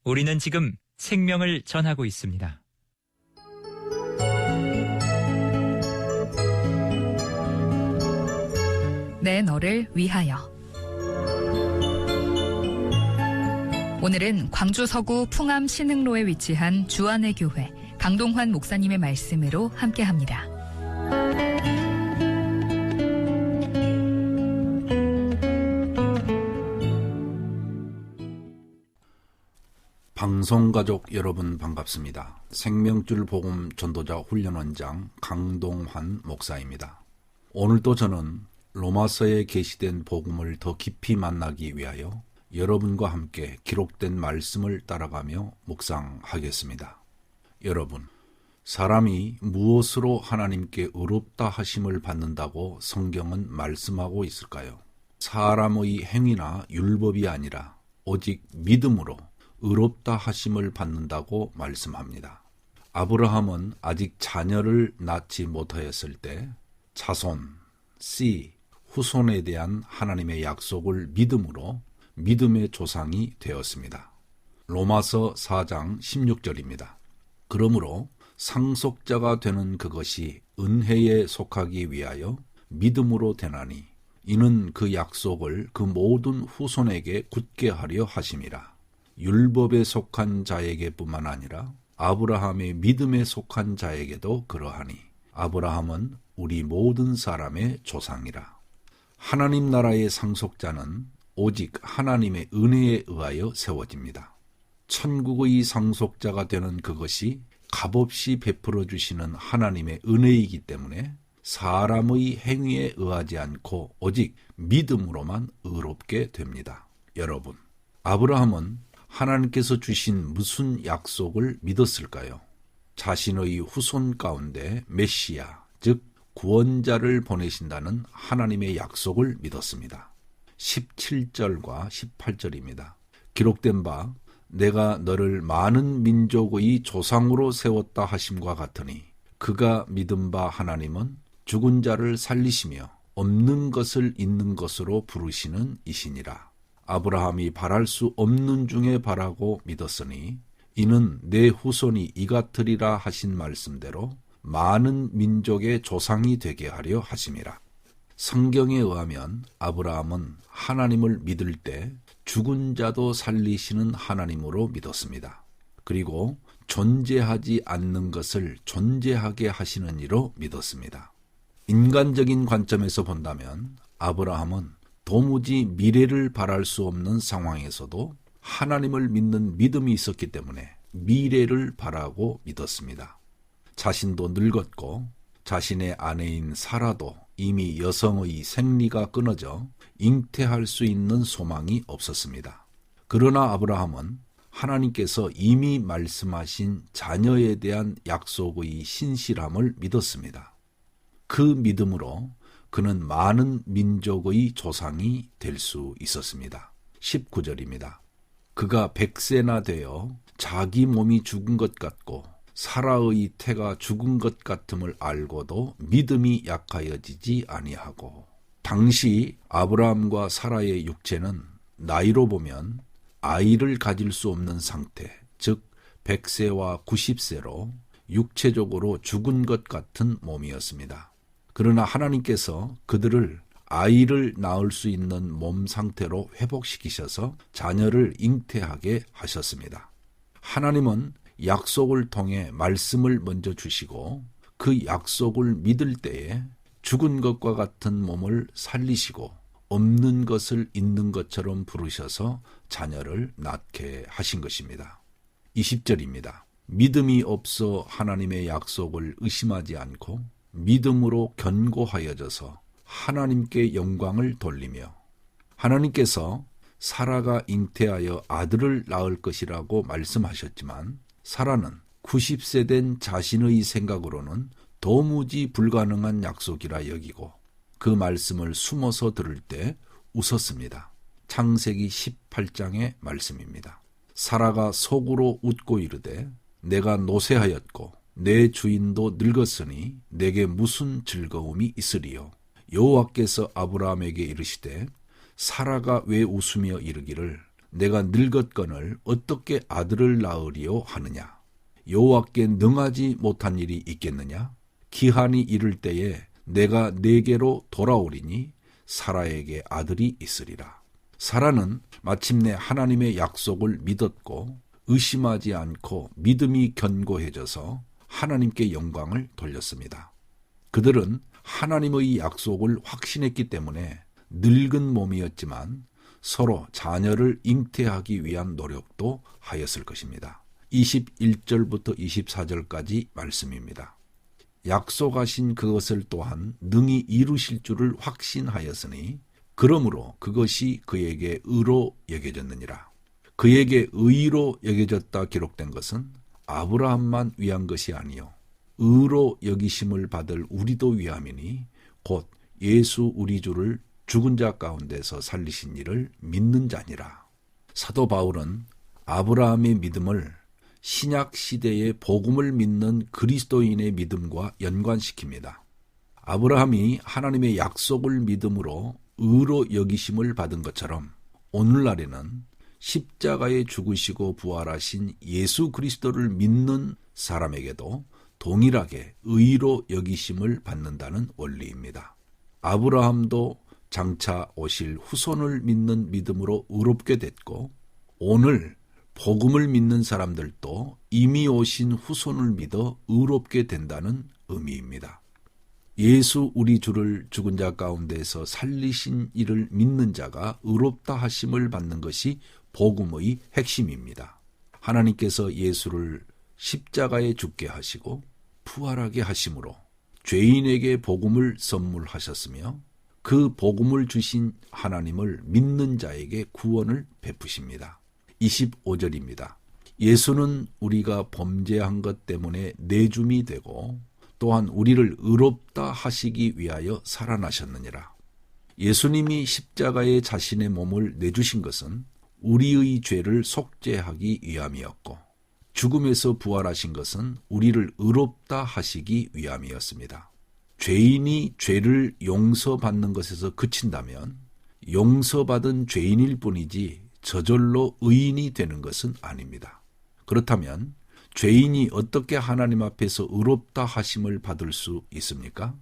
우리는 지금 생명을 전하고 있습니다. 내 너를 위하여. 오늘은 광주 서구 풍암 신흥로에 위치한 주안의 교회 강동환 목사님의 말씀으로 함께합니다. 방송가족 여러분 반갑습니다. 생명줄 복음 전도자 훈련원장 강동환 목사입니다. 오늘도 저는 로마서에 게시된 복음을 더 깊이 만나기 위하여 여러분과 함께 기록된 말씀을 따라가며 묵상하겠습니다. 여러분, 사람이 무엇으로 하나님께 의롭다 하심을 받는다고 성경은 말씀하고 있을까요? 사람의 행위나 율법이 아니라 오직 믿음으로 의롭다 하심을 받는다고 말씀합니다. 아브라함은 아직 자녀를 낳지 못하였을 때 자손, 씨, 후손에 대한 하나님의 약속을 믿음으로 믿음의 조상이 되었습니다. 로마서 4장 16절입니다. 그러므로 상속자가 되는 그것이 은혜에 속하기 위하여 믿음으로 되나니 이는 그 약속을 그 모든 후손에게 굳게 하려 하심이라. 율법에 속한 자에게 뿐만 아니라 아브라함의 믿음에 속한 자에게도 그러하니 아브라함은 우리 모든 사람의 조상이라. 하나님 나라의 상속자는 오직 하나님의 은혜에 의하여 세워집니다. 천국의 상속자가 되는 그것이 값없이 베풀어 주시는 하나님의 은혜이기 때문에 사람의 행위에 의하지 않고 오직 믿음으로만 의롭게 됩니다. 여러분, 아브라함은 하나님께서 주신 무슨 약속을 믿었을까요? 자신의 후손 가운데 메시아, 즉 구원자를 보내신다는 하나님의 약속을 믿었습니다. 17절과 18절입니다. 기록된 바 내가 너를 많은 민족의 조상으로 세웠다 하심과 같으니 그가 믿은 바 하나님은 죽은 자를 살리시며 없는 것을 있는 것으로 부르시는 이시니라. 아브라함이 바랄 수 없는 중에 바라고 믿었으니 이는 내 후손이 이같으리라 하신 말씀대로 많은 민족의 조상이 되게 하려 하심이라. 성경에 의하면 아브라함은 하나님을 믿을 때 죽은 자도 살리시는 하나님으로 믿었습니다. 그리고 존재하지 않는 것을 존재하게 하시는 이로 믿었습니다. 인간적인 관점에서 본다면 아브라함은 도무지 미래를 바랄 수 없는 상황에서도 하나님을 믿는 믿음이 있었기 때문에 미래를 바라고 믿었습니다. 자신도 늙었고 자신의 아내인 사라도 이미 여성의 생리가 끊어져 잉태할 수 있는 소망이 없었습니다. 그러나 아브라함은 하나님께서 이미 말씀하신 자녀에 대한 약속의 신실함을 믿었습니다. 그 믿음으로 그는 많은 민족의 조상이 될 수 있었습니다. 19절입니다. 그가 100세나 되어 자기 몸이 죽은 것 같고 사라의 태가 죽은 것 같음을 알고도 믿음이 약하여지지 아니하고. 당시 아브라함과 사라의 육체는 나이로 보면 아이를 가질 수 없는 상태, 즉 100세와 90세로 육체적으로 죽은 것 같은 몸이었습니다. 그러나 하나님께서 그들을 아이를 낳을 수 있는 몸 상태로 회복시키셔서 자녀를 잉태하게 하셨습니다. 하나님은 약속을 통해 말씀을 먼저 주시고 그 약속을 믿을 때에 죽은 것과 같은 몸을 살리시고 없는 것을 있는 것처럼 부르셔서 자녀를 낳게 하신 것입니다. 20절입니다. 믿음이 없어 하나님의 약속을 의심하지 않고 믿음으로 견고하여져서 하나님께 영광을 돌리며. 하나님께서 사라가 잉태하여 아들을 낳을 것이라고 말씀하셨지만 사라는 90세 된 자신의 생각으로는 도무지 불가능한 약속이라 여기고 그 말씀을 숨어서 들을 때 웃었습니다. 창세기 18장의 말씀입니다. 사라가 속으로 웃고 이르되 내가 노쇠하였고 내 주인도 늙었으니 내게 무슨 즐거움이 있으리요. 여호와께서 아브라함에게 이르시되 사라가 왜 웃으며 이르기를 내가 늙었거늘 어떻게 아들을 낳으리요 하느냐? 여호와께 능하지 못한 일이 있겠느냐? 기한이 이를 때에 내가 네게로 돌아오리니 사라에게 아들이 있으리라. 사라는 마침내 하나님의 약속을 믿었고 의심하지 않고 믿음이 견고해져서 하나님께 영광을 돌렸습니다. 그들은 하나님의 약속을 확신했기 때문에 늙은 몸이었지만 서로 자녀를 잉태하기 위한 노력도 하였을 것입니다. 21절부터 24절까지 말씀입니다. 약속하신 그것을 또한 능히 이루실 줄을 확신하였으니 그러므로 그것이 그에게 의로 여겨졌느니라. 그에게 의로 여겨졌다 기록된 것은 아브라함만 위한 것이 아니요 의로 여기심을 받을 우리도 위함이니 곧 예수 우리 주를 죽은 자 가운데서 살리신 이를 믿는 자니라. 사도 바울은 아브라함의 믿음을 신약 시대의 복음을 믿는 그리스도인의 믿음과 연관시킵니다. 아브라함이 하나님의 약속을 믿음으로 의로 여기심을 받은 것처럼 오늘날에는 십자가에 죽으시고 부활하신 예수 그리스도를 믿는 사람에게도 동일하게 의로 여기심을 받는다는 원리입니다. 아브라함도 장차 오실 후손을 믿는 믿음으로 의롭게 됐고 오늘 복음을 믿는 사람들도 이미 오신 후손을 믿어 의롭게 된다는 의미입니다. 예수 우리 주를 죽은 자 가운데서 살리신 이를 믿는 자가 의롭다 하심을 받는 것이 복음의 핵심입니다. 하나님께서 예수를 십자가에 죽게 하시고 부활하게 하심으로 죄인에게 복음을 선물하셨으며 그 복음을 주신 하나님을 믿는 자에게 구원을 베푸십니다. 25절입니다. 예수는 우리가 범죄한 것 때문에 내줌이 되고 또한 우리를 의롭다 하시기 위하여 살아나셨느니라. 예수님이 십자가에 자신의 몸을 내주신 것은 우리의 죄를 속죄하기 위함이었고 죽음에서 부활하신 것은 우리를 의롭다 하시기 위함이었습니다. 죄인이 죄를 용서받는 것에서 그친다면 용서받은 죄인일 뿐이지 저절로 의인이 되는 것은 아닙니다. 그렇다면 죄인이 어떻게 하나님 앞에서 의롭다 하심을 받을 수 있습니까?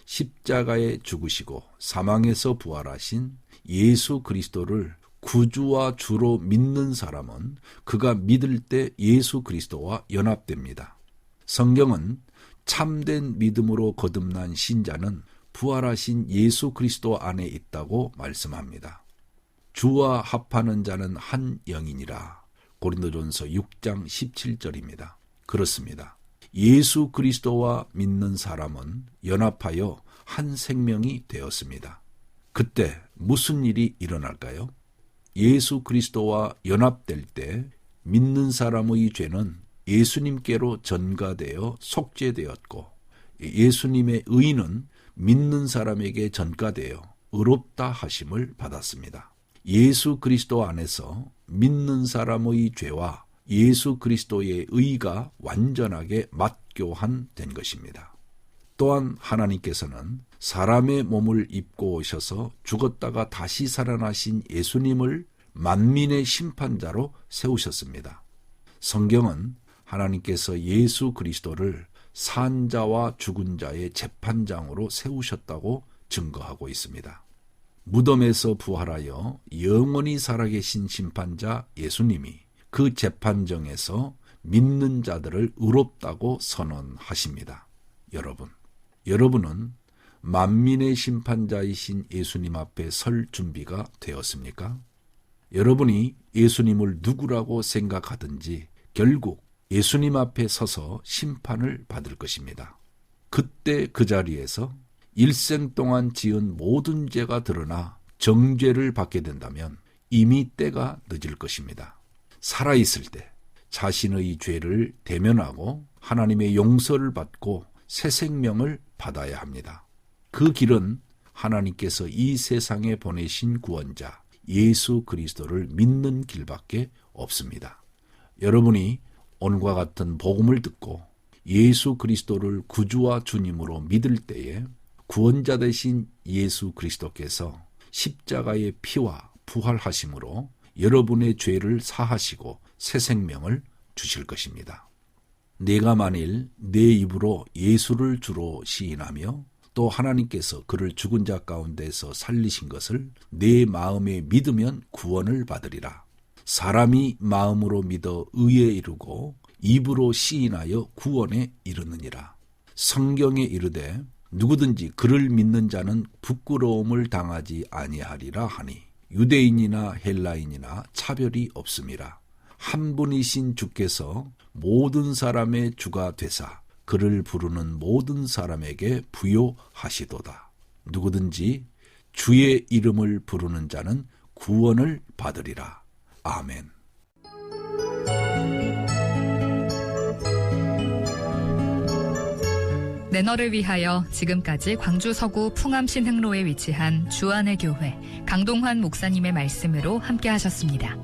십자가에 죽으시고 사망에서 부활하신 예수 그리스도를 구주와 주로 믿는 사람은 그가 믿을 때 예수 그리스도와 연합됩니다. 성경은 참된 믿음으로 거듭난 신자는 부활하신 예수 그리스도 안에 있다고 말씀합니다. 주와 합하는 자는 한 영이니라. 고린도전서 6장 17절입니다. 그렇습니다. 예수 그리스도와 믿는 사람은 연합하여 한 생명이 되었습니다. 그때 무슨 일이 일어날까요? 예수 그리스도와 연합될 때 믿는 사람의 죄는 예수님께로 전가되어 속죄되었고 예수님의 의는 믿는 사람에게 전가되어 의롭다 하심을 받았습니다. 예수 그리스도 안에서 믿는 사람의 죄와 예수 그리스도의 의가 완전하게 맞교환된 것입니다. 또한 하나님께서는 사람의 몸을 입고 오셔서 죽었다가 다시 살아나신 예수님을 만민의 심판자로 세우셨습니다. 성경은 하나님께서 예수 그리스도를 산자와 죽은 자의 재판장으로 세우셨다고 증거하고 있습니다. 무덤에서 부활하여 영원히 살아계신 심판자 예수님이 그 재판정에서 믿는 자들을 의롭다고 선언하십니다. 여러분은 만민의 심판자이신 예수님 앞에 설 준비가 되었습니까? 여러분이 예수님을 누구라고 생각하든지 결국 예수님 앞에 서서 심판을 받을 것입니다. 그때 그 자리에서 일생 동안 지은 모든 죄가 드러나 정죄를 받게 된다면 이미 때가 늦을 것입니다. 살아있을 때 자신의 죄를 대면하고 하나님의 용서를 받고 새 생명을 받아야 합니다. 그 길은 하나님께서 이 세상에 보내신 구원자 예수 그리스도를 믿는 길밖에 없습니다. 여러분이 오늘과 같은 복음을 듣고 예수 그리스도를 구주와 주님으로 믿을 때에 구원자 되신 예수 그리스도께서 십자가의 피와 부활하심으로 여러분의 죄를 사하시고 새 생명을 주실 것입니다. 내가 만일 내 입으로 예수를 주로 시인하며 또 하나님께서 그를 죽은 자 가운데서 살리신 것을 내 마음에 믿으면 구원을 받으리라. 사람이 마음으로 믿어 의에 이르고 입으로 시인하여 구원에 이르느니라. 성경에 이르되 누구든지 그를 믿는 자는 부끄러움을 당하지 아니하리라 하니 유대인이나 헬라인이나 차별이 없음이라. 한 분이신 주께서 모든 사람의 주가 되사 그를 부르는 모든 사람에게 부요하시도다. 누구든지 주의 이름을 부르는 자는 구원을 받으리라. 아멘. 내 너를 위하여 지금까지 광주 서구 풍암 신흥로에 위치한 주안의 교회 강동환 목사님의 말씀으로 함께 하셨습니다.